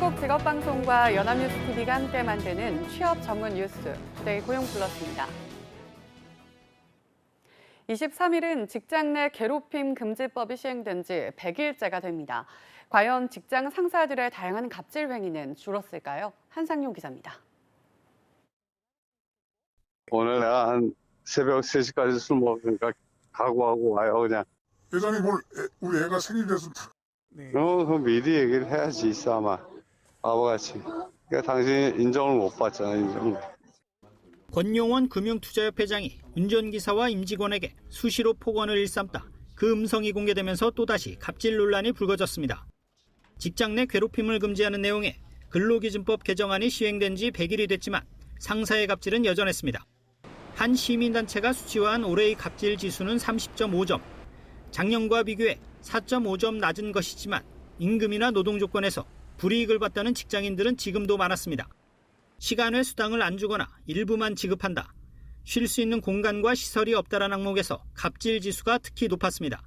한국직업방송과 연합뉴스TV가 함께 만드는 취업 전문 뉴스, 투데이 고용플러스입니다. 23일은 직장 내 괴롭힘 금지법이 시행된 지 100일째가 됩니다. 과연 직장 상사들의 다양한 갑질 행위는 줄었을까요? 한상용 기자입니다. 오늘 내가 한 새벽 3시까지 술 먹으니까 각오하고 와요, 그냥. 회장님 우리 애가 생일돼서 그럼 미리 얘기를 해야지, 있어, 아마. 바보같이. 그러니까 당신이 인정을 못 받잖아, 인정을. 권용원 금융투자협회장이 운전기사와 임직원에게 수시로 폭언을 일삼다 그 음성이 공개되면서 또다시 갑질 논란이 불거졌습니다. 직장 내 괴롭힘을 금지하는 내용의 근로기준법 개정안이 시행된 지 100일이 됐지만 상사의 갑질은 여전했습니다. 한 시민단체가 수치화한 올해의 갑질 지수는 30.5점. 작년과 비교해 4.5점 낮은 것이지만 임금이나 노동 조건에서 불이익을 봤다는 직장인들은 지금도 많았습니다. 시간 외 수당을 안 주거나 일부만 지급한다. 쉴 수 있는 공간과 시설이 없다라는 항목에서 갑질 지수가 특히 높았습니다.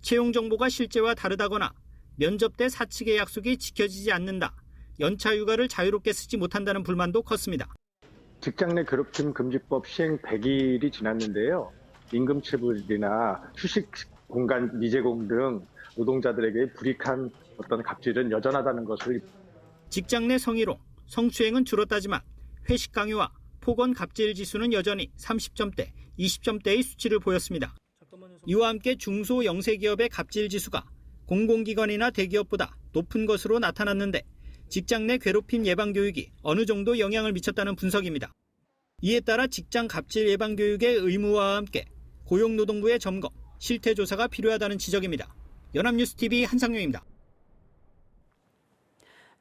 채용 정보가 실제와 다르다거나 면접 때 사측의 약속이 지켜지지 않는다. 연차 휴가를 자유롭게 쓰지 못한다는 불만도 컸습니다. 직장 내 괴롭힘 금지법 시행 100일이 지났는데요. 임금 체불이나 휴식 공간 미제공 등 노동자들에게 불이익한 어떤 갑질은 여전하다는 것을. 직장 내 성희롱, 성추행은 줄었다지만 회식 강요와 폭언 갑질 지수는 여전히 30점대, 20점대의 수치를 보였습니다. 이와 함께 중소 영세기업의 갑질 지수가 공공기관이나 대기업보다 높은 것으로 나타났는데 직장 내 괴롭힘 예방 교육이 어느 정도 영향을 미쳤다는 분석입니다. 이에 따라 직장 갑질 예방 교육의 의무화와 함께 고용노동부의 점검, 실태 조사가 필요하다는 지적입니다. 연합뉴스TV 한상용입니다.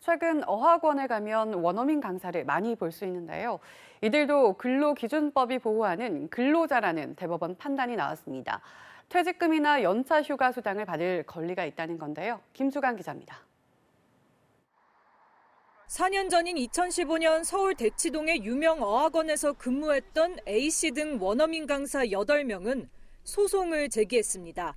최근 어학원에 가면 원어민 강사를 많이 볼 수 있는데요. 이들도 근로기준법이 보호하는 근로자라는 대법원 판단이 나왔습니다. 퇴직금이나 연차 휴가 수당을 받을 권리가 있다는 건데요. 김수강 기자입니다. 4년 전인 2015년 서울 대치동의 유명 어학원에서 근무했던 A씨 등 원어민 강사 8명은 소송을 제기했습니다.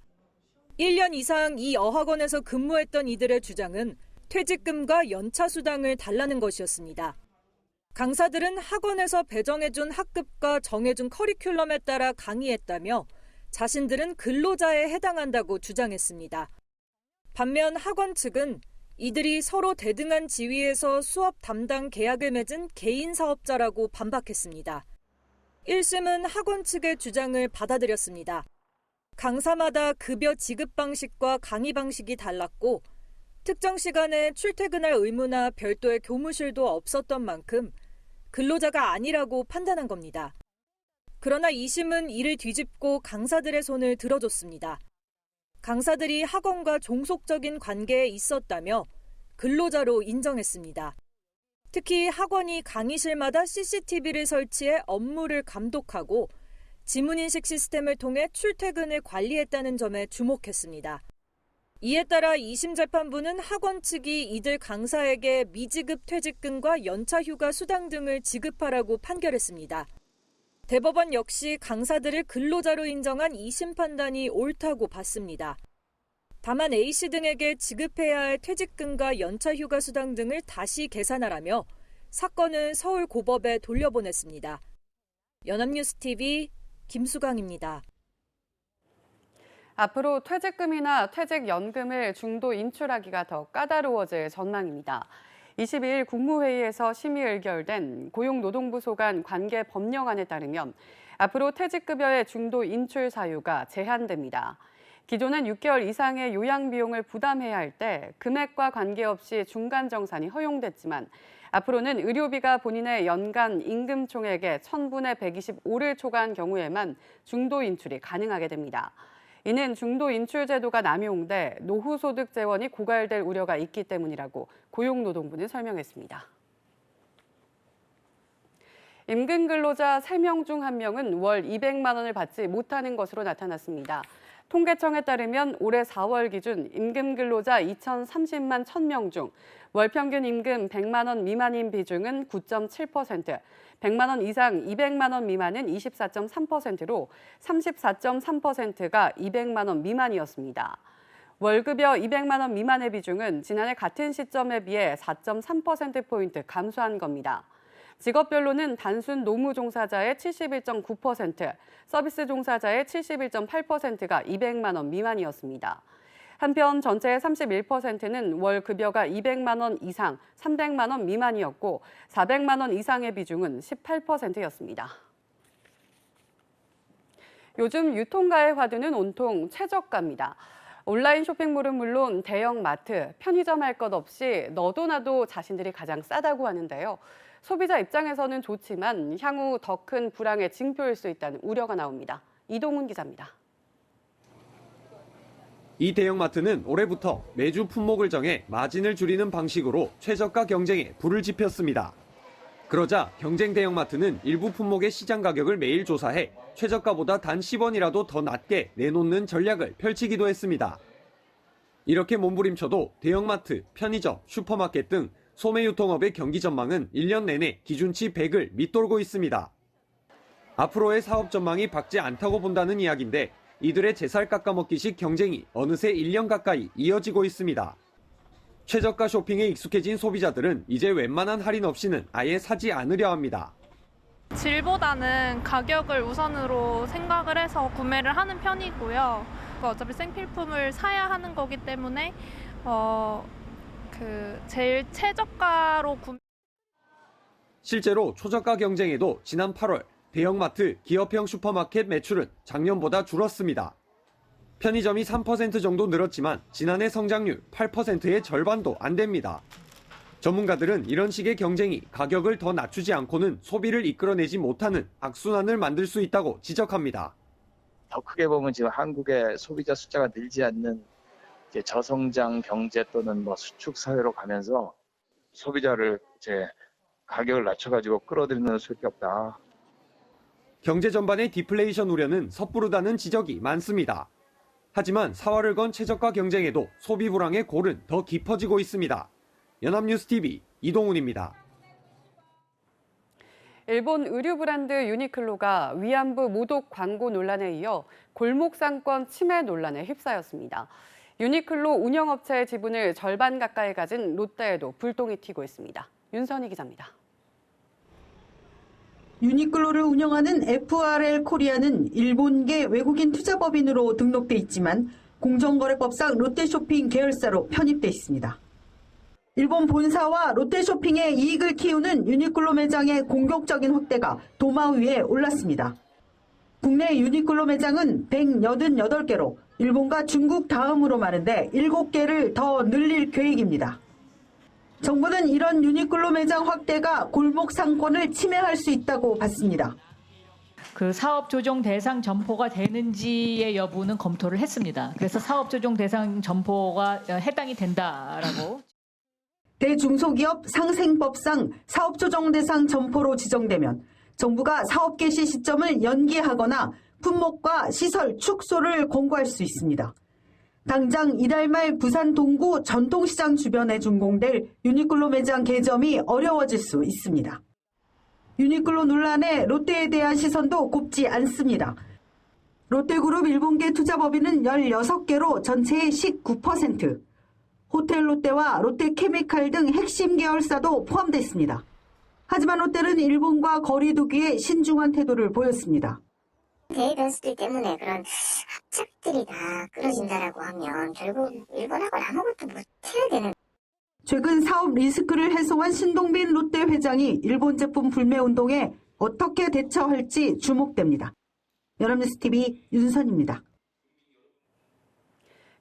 1년 이상 이 어학원에서 근무했던 이들의 주장은 퇴직금과 연차 수당을 달라는 것이었습니다. 강사들은 학원에서 배정해준 학급과 정해준 커리큘럼에 따라 강의했다며 자신들은 근로자에 해당한다고 주장했습니다. 반면 학원 측은 이들이 서로 대등한 지위에서 수업 담당 계약을 맺은 개인 사업자라고 반박했습니다. 1심은 학원 측의 주장을 받아들였습니다. 강사마다 급여 지급 방식과 강의 방식이 달랐고 특정 시간에 출퇴근할 의무나 별도의 교무실도 없었던 만큼 근로자가 아니라고 판단한 겁니다. 그러나 2심은 이를 뒤집고 강사들의 손을 들어줬습니다. 강사들이 학원과 종속적인 관계에 있었다며 근로자로 인정했습니다. 특히 학원이 강의실마다 CCTV를 설치해 업무를 감독하고 지문인식 시스템을 통해 출퇴근을 관리했다는 점에 주목했습니다. 이에 따라 2심 재판부는 학원 측이 이들 강사에게 미지급 퇴직금과 연차 휴가 수당 등을 지급하라고 판결했습니다. 대법원 역시 강사들을 근로자로 인정한 2심 판단이 옳다고 봤습니다. 다만 A씨 등에게 지급해야 할 퇴직금과 연차 휴가 수당 등을 다시 계산하라며 사건을 서울고법에 돌려보냈습니다. 연합뉴스TV 김수강입니다. 앞으로 퇴직금이나 퇴직연금을 중도 인출하기가 더 까다로워질 전망입니다. 22일 국무회의에서 심의 의결된 고용노동부 소관 관계 법령안에 따르면 앞으로 퇴직급여의 중도 인출 사유가 제한됩니다. 기존엔 6개월 이상의 요양비용을 부담해야 할 때 금액과 관계없이 중간정산이 허용됐지만 앞으로는 의료비가 본인의 연간 임금 총액의 1000분의 125를 초과한 경우에만 중도 인출이 가능하게 됩니다. 이는 중도 인출 제도가 남용돼 노후 소득 재원이 고갈될 우려가 있기 때문이라고 고용노동부는 설명했습니다. 임금 근로자 3명 중 1명은 월 200만 원을 받지 못하는 것으로 나타났습니다. 통계청에 따르면 올해 4월 기준 임금 근로자 2,030만 1,000명 중 월 평균 임금 100만 원 미만인 비중은 9.7%, 100만 원 이상 200만 원 미만은 24.3%로 34.3%가 200만 원 미만이었습니다. 월급여 200만 원 미만의 비중은 지난해 같은 시점에 비해 4.3%포인트 감소한 겁니다. 직업별로는 단순 노무 종사자의 71.9%, 서비스 종사자의 71.8%가 200만 원 미만이었습니다. 한편 전체의 31%는 월 급여가 200만 원 이상, 300만 원 미만이었고 400만 원 이상의 비중은 18%였습니다. 요즘 유통가의 화두는 온통 최저가입니다. 온라인 쇼핑몰은 물론 대형 마트, 편의점 할 것 없이 너도 나도 자신들이 가장 싸다고 하는데요. 소비자 입장에서는 좋지만 향후 더 큰 불황의 징표일 수 있다는 우려가 나옵니다. 이동훈 기자입니다. 이 대형마트는 올해부터 매주 품목을 정해 마진을 줄이는 방식으로 최저가 경쟁에 불을 지폈습니다. 그러자 경쟁 대형마트는 일부 품목의 시장 가격을 매일 조사해 최저가보다 단 10원이라도 더 낮게 내놓는 전략을 펼치기도 했습니다. 이렇게 몸부림쳐도 대형마트, 편의점, 슈퍼마켓 등 소매 유통업의 경기 전망은 1년 내내 기준치 100을 밑돌고 있습니다. 앞으로의 사업 전망이 밝지 않다고 본다는 이야기인데 이들의 제살 깎아먹기식 경쟁이 어느새 1년 가까이 이어지고 있습니다. 최저가 쇼핑에 익숙해진 소비자들은 이제 웬만한 할인 없이는 아예 사지 않으려 합니다. 질보다는 가격을 우선으로 생각을 해서 구매를 하는 편이고요. 어차피 생필품을 사야 하는 거기 때문에 제일 최저가로 실제로 초저가 경쟁에도 지난 8월 대형마트, 기업형 슈퍼마켓 매출은 작년보다 줄었습니다. 편의점이 3% 정도 늘었지만 지난해 성장률 8%의 절반도 안 됩니다. 전문가들은 이런 식의 경쟁이 가격을 더 낮추지 않고는 소비를 이끌어내지 못하는 악순환을 만들 수 있다고 지적합니다. 더 크게 보면 지금 한국의 소비자 숫자가 늘지 않는 이제 저성장 경제 또는 수축 사회로 가면서 소비자를 이제 가격을 낮춰가지고 끌어들이는 수밖에 없다. 경제 전반의 디플레이션 우려는 섣부르다는 지적이 많습니다. 하지만 사활을 건 최저가 경쟁에도 소비 불황의 골은 더 깊어지고 있습니다. 연합뉴스TV 이동훈입니다. 일본 의류 브랜드 유니클로가 위안부 모독 광고 논란에 이어 골목 상권 침해 논란에 휩싸였습니다. 유니클로 운영업체의 지분을 절반 가까이 가진 롯데에도 불똥이 튀고 있습니다. 윤선희 기자입니다. 유니클로를 운영하는 FRL 코리아는 일본계 외국인 투자법인으로 등록돼 있지만 공정거래법상 롯데쇼핑 계열사로 편입돼 있습니다. 일본 본사와 롯데쇼핑의 이익을 키우는 유니클로 매장의 공격적인 확대가 도마 위에 올랐습니다. 국내 유니클로 매장은 188개로 일본과 중국 다음으로 많은데 7개를 더 늘릴 계획입니다. 정부는 이런 유니클로 매장 확대가 골목 상권을 침해할 수 있다고 봤습니다. 그 사업 조정 대상 점포가 되는지의 여부는 검토를 했습니다. 그래서 사업 조정 대상 점포가 해당이 된다라고. 대중소기업 상생법상 사업 조정 대상 점포로 지정되면 정부가 사업 개시 시점을 연기하거나 품목과 시설 축소를 권고할 수 있습니다. 당장 이달 말 부산 동구 전통시장 주변에 준공될 유니클로 매장 개점이 어려워질 수 있습니다. 유니클로 논란에 롯데에 대한 시선도 곱지 않습니다. 롯데그룹 일본계 투자법인은 16개로 전체의 19%, 호텔 롯데와 롯데케미칼 등 핵심 계열사도 포함됐습니다. 하지만 롯데는 일본과 거리 두기에 신중한 태도를 보였습니다. 대외 변수들 때문에 그런 합작들이 다 끊어진다라고 하면 결국 일본하고 아무것도 못해야 되는. 최근 사업 리스크를 해소한 신동빈 롯데 회장이 일본 제품 불매 운동에 어떻게 대처할지 주목됩니다. 연합뉴스TV 윤선입니다.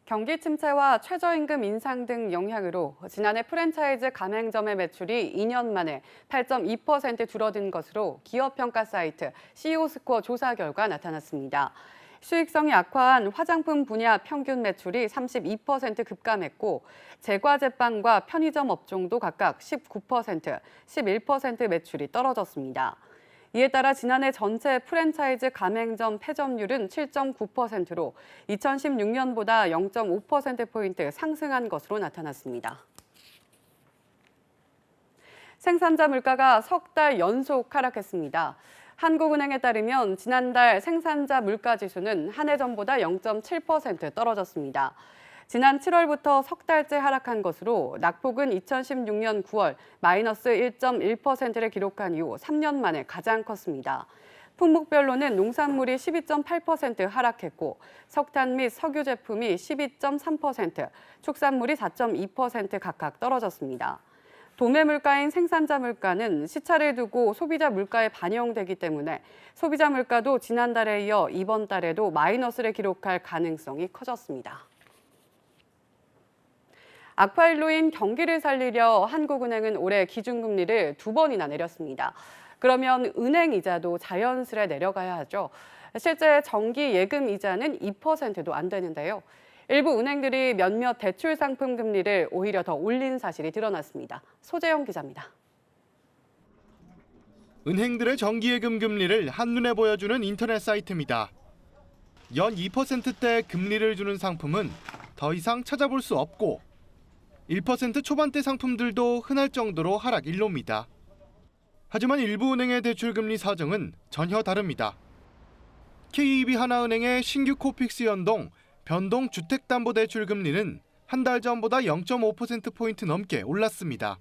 경기 침체와 최저임금 인상 등 영향으로 지난해 프랜차이즈 가맹점의 매출이 2년 만에 8.2% 줄어든 것으로 기업평가 사이트 CEO스코어 조사 결과 나타났습니다. 수익성이 악화한 화장품 분야 평균 매출이 32% 급감했고 제과제빵과 편의점 업종도 각각 19%, 11% 매출이 떨어졌습니다. 이에 따라 지난해 전체 프랜차이즈 가맹점 폐점률은 7.9%로 2016년보다 0.5%포인트 상승한 것으로 나타났습니다. 생산자 물가가 석 달 연속 하락했습니다. 한국은행에 따르면 지난달 생산자 물가 지수는 한 해 전보다 0.7% 떨어졌습니다. 지난 7월부터 석 달째 하락한 것으로 낙폭은 2016년 9월 마이너스 1.1%를 기록한 이후 3년 만에 가장 컸습니다. 품목별로는 농산물이 12.8% 하락했고 석탄 및 석유 제품이 12.3%, 축산물이 4.2% 각각 떨어졌습니다. 도매 물가인 생산자 물가는 시차를 두고 소비자 물가에 반영되기 때문에 소비자 물가도 지난달에 이어 이번 달에도 마이너스를 기록할 가능성이 커졌습니다. 악화일로인 경기를 살리려 한국은행은 올해 기준금리를 2번이나 내렸습니다. 그러면 은행 이자도 자연스레 내려가야 하죠. 실제 정기 예금 이자는 2%도 안 되는데요. 일부 은행들이 몇몇 대출 상품 금리를 오히려 더 올린 사실이 드러났습니다. 소재영 기자입니다. 은행들의 정기예금 금리를 한눈에 보여주는 인터넷 사이트입니다. 연 2%대 금리를 주는 상품은 더 이상 찾아볼 수 없고 1% 초반대 상품들도 흔할 정도로 하락 일로입니다. 하지만 일부 은행의 대출금리 사정은 전혀 다릅니다. KB 하나은행의 신규 코픽스 연동 변동 주택담보대출 금리는 한 달 전보다 0.5%포인트 넘게 올랐습니다.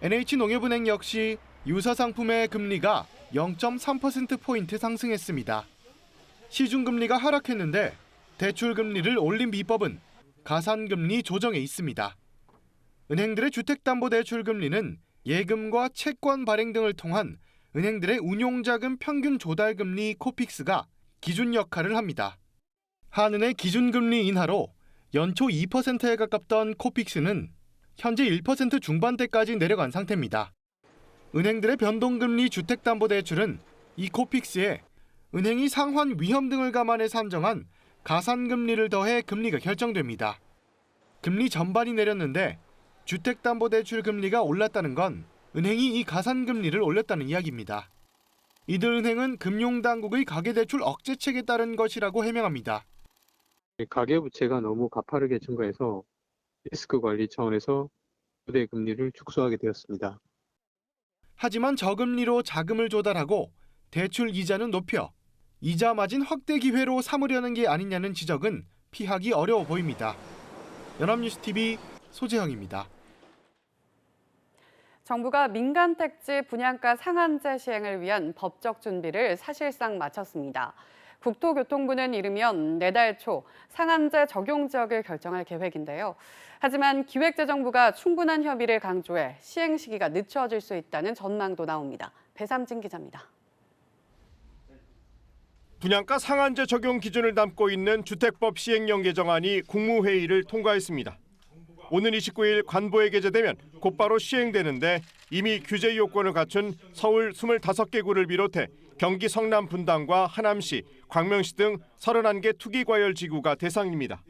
NH농협은행 역시 유사 상품의 금리가 0.3%포인트 상승했습니다. 시중금리가 하락했는데 대출금리를 올린 비법은 가산금리 조정에 있습니다. 은행들의 주택담보대출금리는 예금과 채권 발행 등을 통한 은행들의 운용자금 평균 조달금리 코픽스가 기준 역할을 합니다. 한은의 기준금리 인하로 연초 2%에 가깝던 코픽스는 현재 1% 중반대까지 내려간 상태입니다. 은행들의 변동금리 주택담보대출은 이 코픽스에 은행이 상환 위험 등을 감안해 산정한 가산금리를 더해 금리가 결정됩니다. 금리 전반이 내렸는데 주택담보대출 금리가 올랐다는 건 은행이 이 가산금리를 올렸다는 이야기입니다. 이들 은행은 금융당국의 가계대출 억제책에 따른 것이라고 해명합니다. 가계부채가 너무 가파르게 증가해서 리스크 관리 차원에서 부대 금리를 축소하게 되었습니다. 하지만 저금리로 자금을 조달하고 대출 이자는 높여 이자 마진 확대 기회로 삼으려는 게 아니냐는 지적은 피하기 어려워 보입니다. 연합뉴스TV 소재형입니다. 정부가 민간 택지 분양가 상한제 시행을 위한 법적 준비를 사실상 마쳤습니다. 국토교통부는 이르면 내달 초 상한제 적용 지역을 결정할 계획인데요. 하지만 기획재정부가 충분한 협의를 강조해 시행 시기가 늦춰질 수 있다는 전망도 나옵니다. 배삼진 기자입니다. 분양가 상한제 적용 기준을 담고 있는 주택법 시행령 개정안이 국무회의를 통과했습니다. 오는 29일 관보에 게재되면 곧바로 시행되는데 이미 규제 요건을 갖춘 서울 25개 구를 비롯해 경기 성남 분당과 하남시, 광명시 등 31개 투기과열지구가 대상입니다.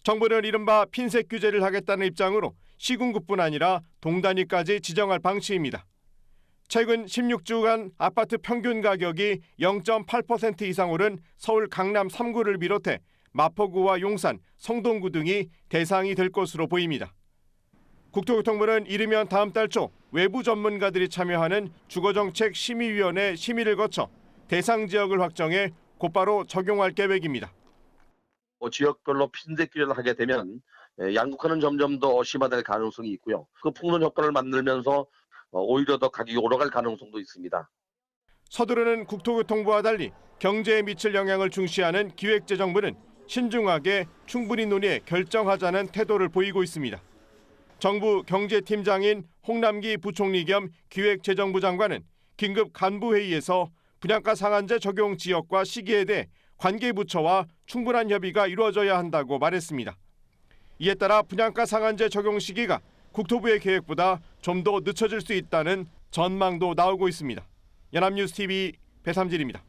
정부는 이른바 핀셋 규제를 하겠다는 입장으로 시군구뿐 아니라 동단위까지 지정할 방침입니다. 최근 16주간 아파트 평균 가격이 0.8% 이상 오른 서울 강남 3구를 비롯해 마포구와 용산, 성동구 등이 대상이 될 것으로 보입니다. 국토교통부는 이르면 다음 달 초 외부 전문가들이 참여하는 주거정책 심의위원회 심의를 거쳐 대상 지역을 확정해 곧바로 적용할 계획입니다. 지역별로 핀셋 규제를 하게 되면 양극화는 점점 더 심화될 가능성이 있고요. 그 풍론 효과를 만들면서 오히려 더 가격이 오르갈 가능성도 있습니다. 서두르는 국토교통부와 달리 경제에 미칠 영향을 중시하는 기획재정부는 신중하게 충분히 논의해 결정하자는 태도를 보이고 있습니다. 정부 경제팀장인 홍남기 부총리 겸 기획재정부 장관은 긴급 간부회의에서 분양가 상한제 적용 지역과 시기에 대해 관계부처와 충분한 협의가 이루어져야 한다고 말했습니다. 이에 따라 분양가 상한제 적용 시기가 국토부의 계획보다 좀 더 늦춰질 수 있다는 전망도 나오고 있습니다. 연합뉴스TV 배삼진입니다.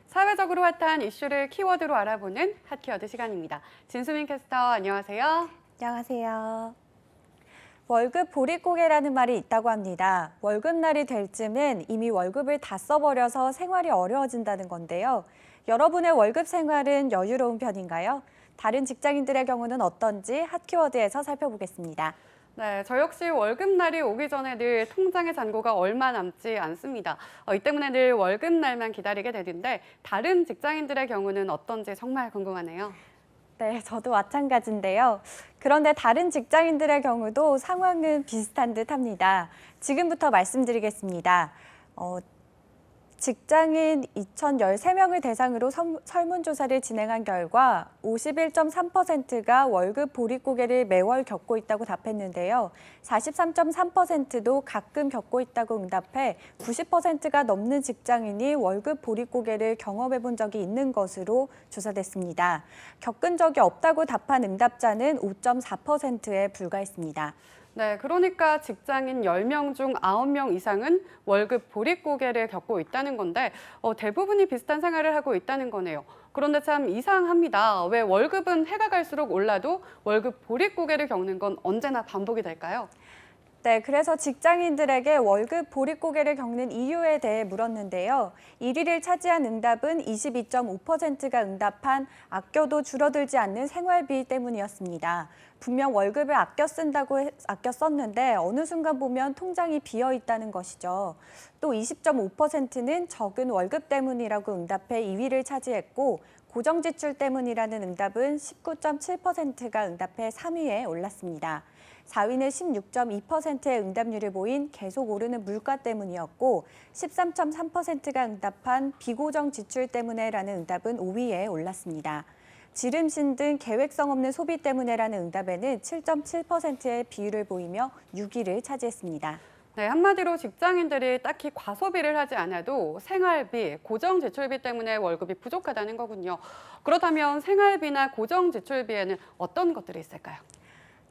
사회적으로 핫한 이슈를 키워드로 알아보는 핫키워드 시간입니다. 진수민 캐스터 안녕하세요. 안녕하세요. 월급 보릿고개라는 말이 있다고 합니다. 월급날이 될 쯤엔 이미 월급을 다 써버려서 생활이 어려워진다는 건데요. 여러분의 월급 생활은 여유로운 편인가요? 다른 직장인들의 경우는 어떤지 핫키워드에서 살펴보겠습니다. 네, 저 역시 월급날이 오기 전에 늘 통장의 잔고가 얼마 남지 않습니다. 이 때문에 늘 월급날만 기다리게 되는데 다른 직장인들의 경우는 어떤지 정말 궁금하네요. 네, 저도 마찬가지인데요. 그런데 다른 직장인들의 경우도 상황은 비슷한 듯 합니다. 지금부터 말씀드리겠습니다. 직장인 2,013명을 대상으로 설문조사를 진행한 결과 51.3%가 월급 보릿고개를 매월 겪고 있다고 답했는데요. 43.3%도 가끔 겪고 있다고 응답해 90%가 넘는 직장인이 월급 보릿고개를 경험해 본 적이 있는 것으로 조사됐습니다. 겪은 적이 없다고 답한 응답자는 5.4%에 불과했습니다. 네, 그러니까 직장인 10명 중 9명 이상은 월급 보릿고개를 겪고 있다는 건데 대부분이 비슷한 생활을 하고 있다는 거네요. 그런데 참 이상합니다. 왜 월급은 해가 갈수록 올라도 월급 보릿고개를 겪는 건 언제나 반복이 될까요? 네, 그래서 직장인들에게 월급 보릿고개를 겪는 이유에 대해 물었는데요. 1위를 차지한 응답은 22.5%가 응답한 아껴도 줄어들지 않는 생활비 때문이었습니다. 분명 월급을 아껴 썼는데 어느 순간 보면 통장이 비어 있다는 것이죠. 또 20.5%는 적은 월급 때문이라고 응답해 2위를 차지했고 고정지출 때문이라는 응답은 19.7%가 응답해 3위에 올랐습니다. 4위는 16.2%의 응답률을 보인 계속 오르는 물가 때문이었고 13.3%가 응답한 비고정 지출 때문에라는 응답은 5위에 올랐습니다. 지름신 등 계획성 없는 소비 때문에라는 응답에는 7.7%의 비율을 보이며 6위를 차지했습니다. 네, 한마디로 직장인들이 딱히 과소비를 하지 않아도 생활비, 고정 지출비 때문에 월급이 부족하다는 거군요. 그렇다면 생활비나 고정 지출비에는 어떤 것들이 있을까요?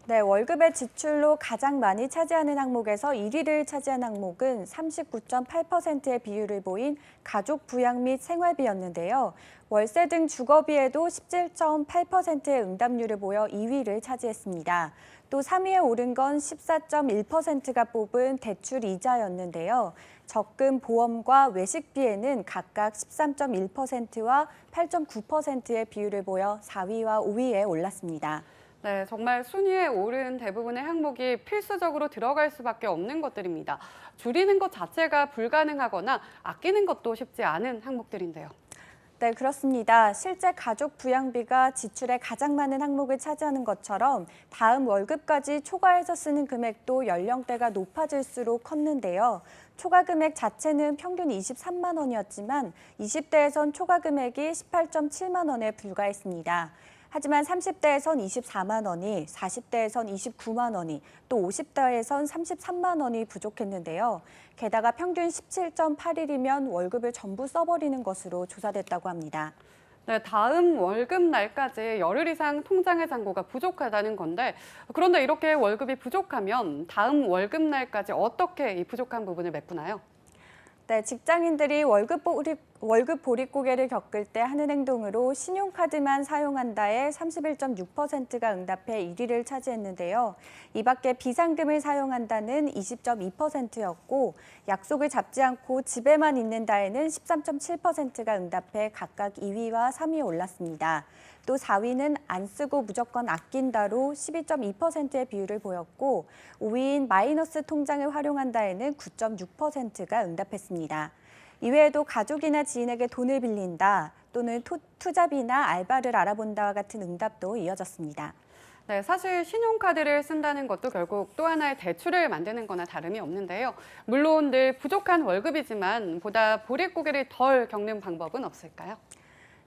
네, 월급의 지출로 가장 많이 차지하는 항목에서 1위를 차지한 항목은 39.8%의 비율을 보인 가족 부양 및 생활비였는데요. 월세 등 주거비에도 17.8%의 응답률을 보여 2위를 차지했습니다. 또 3위에 오른 건 14.1%가 뽑은 대출 이자였는데요. 적금, 보험과 외식비에는 각각 13.1%와 8.9%의 비율을 보여 4위와 5위에 올랐습니다. 네, 정말 순위에 오른 대부분의 항목이 필수적으로 들어갈 수밖에 없는 것들입니다. 줄이는 것 자체가 불가능하거나 아끼는 것도 쉽지 않은 항목들인데요. 네, 그렇습니다. 실제 가족 부양비가 지출의 가장 많은 항목을 차지하는 것처럼 다음 월급까지 초과해서 쓰는 금액도 연령대가 높아질수록 컸는데요. 초과 금액 자체는 평균 23만 원이었지만 20대에선 초과 금액이 18.7만 원에 불과했습니다. 하지만 30대에선 24만 원이, 40대에선 29만 원이, 또 50대에선 33만 원이 부족했는데요. 게다가 평균 17.8일이면 월급을 전부 써버리는 것으로 조사됐다고 합니다. 네, 다음 월급 날까지 열흘 이상 통장의 잔고가 부족하다는 건데 그런데 이렇게 월급이 부족하면 다음 월급 날까지 어떻게 이 부족한 부분을 메꾸나요? 네, 직장인들이 월급 보릿고개를 겪을 때 하는 행동으로 신용카드만 사용한다에 31.6%가 응답해 1위를 차지했는데요. 이 밖에 비상금을 사용한다는 20.2%였고 약속을 잡지 않고 집에만 있는다에는 13.7%가 응답해 각각 2위와 3위에 올랐습니다. 또 4위는 안 쓰고 무조건 아낀다로 12.2%의 비율을 보였고 5위인 마이너스 통장을 활용한다에는 9.6%가 응답했습니다. 이외에도 가족이나 지인에게 돈을 빌린다 또는 투잡이나 알바를 알아본다와 같은 응답도 이어졌습니다. 네, 사실 신용카드를 쓴다는 것도 결국 또 하나의 대출을 만드는 거나 다름이 없는데요. 물론 늘 부족한 월급이지만 보다 보릿고개를 덜 겪는 방법은 없을까요?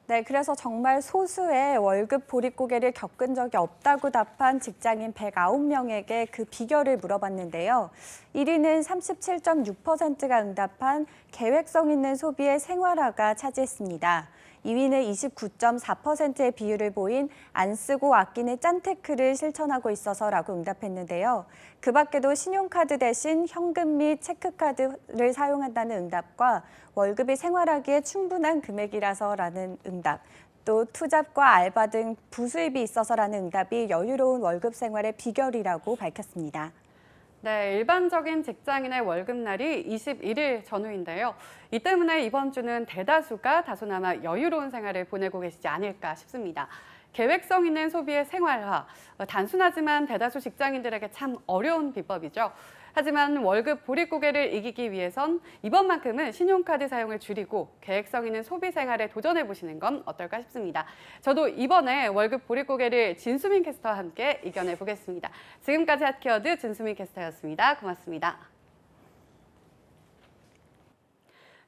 네, 그래서 정말 소수의 월급 보릿고개를 겪은 적이 없다고 답한 직장인 109명에게 그 비결을 물어봤는데요. 1위는 37.6%가 응답한 계획성 있는 소비의 생활화가 차지했습니다. 2위는 29.4%의 비율을 보인 안 쓰고 아끼는 짠테크를 실천하고 있어서라고 응답했는데요. 그 밖에도 신용카드 대신 현금 및 체크카드를 사용한다는 응답과 월급이 생활하기에 충분한 금액이라서라는 응답, 또 투잡과 알바 등 부수입이 있어서라는 응답이 여유로운 월급 생활의 비결이라고 밝혔습니다. 네, 일반적인 직장인의 월급날이 21일 전후인데요. 이 때문에 이번 주는 대다수가 다소나마 여유로운 생활을 보내고 계시지 않을까 싶습니다. 계획성 있는 소비의 생활화, 단순하지만 대다수 직장인들에게 참 어려운 비법이죠. 하지만 월급 보릿고개를 이기기 위해선 이번만큼은 신용카드 사용을 줄이고 계획성 있는 소비 생활에 도전해보시는 건 어떨까 싶습니다. 저도 이번에 월급 보릿고개를 진수민 캐스터와 함께 이겨내보겠습니다. 지금까지 핫키워드 진수민 캐스터였습니다. 고맙습니다.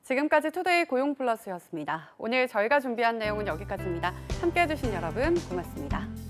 지금까지 투데이 고용플러스였습니다. 오늘 저희가 준비한 내용은 여기까지입니다. 함께해 주신 여러분 고맙습니다.